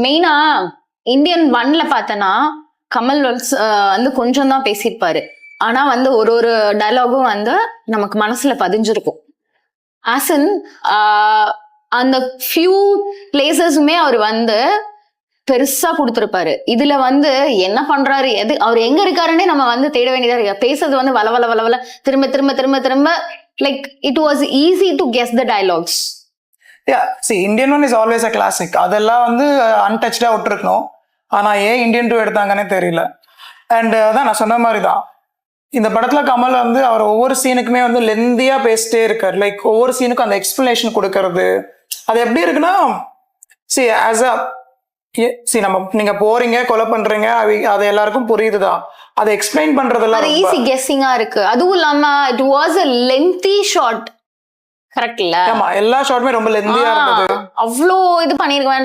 மெயினா இந்தியன் 1ல பார்த்தனா கமல் வந்து கொஞ்சம் தான் பேசியிருப்பாரு. ஆனா வந்து ஒரு ஒரு டயலாகும் வந்து நமக்கு மனசுல பதிஞ்சிருக்கும். ஆஸ் இன் அந்த ஃபியூ பிளேசஸுமே அவர் வந்து பெருசா கொடுத்திருப்பாரு. இதுல வந்து என்ன பண்றாரு, எது அவர் எங்க இருக்காருன்னே நம்ம வந்து தேட வேண்டியதா இருக்கு. பேசுறது வந்து வளவள திரும்ப திரும்ப திரும்ப திரும்ப like it was easy to guess the dialogues. Indian 1 is always a classic. அதெல்லாம் வந்து அன்டச்சா விட்டுருக்கணும். ஆனா ஏன் இந்தியன் 2 எடுத்தாங்கன்னே தெரியல. அண்ட் அதான் நான் சொன்ன மாதிரி தான், இந்த படத்துல கமல் வந்து அவர் ஒவ்வொரு சீனுக்குமே வந்து லெந்தியா பேசிட்டே இருக்காரு. லைக் ஒவ்வொரு சீனுக்கும் அந்த எக்ஸ்பிளனேஷன் கொடுக்கறது அது எப்படி இருக்குன்னா, ஆஸ் அ நம்ம நீங்க போறீங்க கொலை பண்றீங்க அது எல்லாருக்கும் புரியுதுதான். அதை எக்ஸ்பிளைன் பண்றதெல்லாம் அது ஈஸி கெஸ்ஸிங்கா இருக்கு. அதுவும் இல்லாம it was a lengthy shot. Correct இல்ல? ஆமா, எல்லா ஷாட்டுமே ரொம்ப லெந்தியா இருந்தது. அவ்வளோ இது பண்ணிருக்க வேண்டாம்.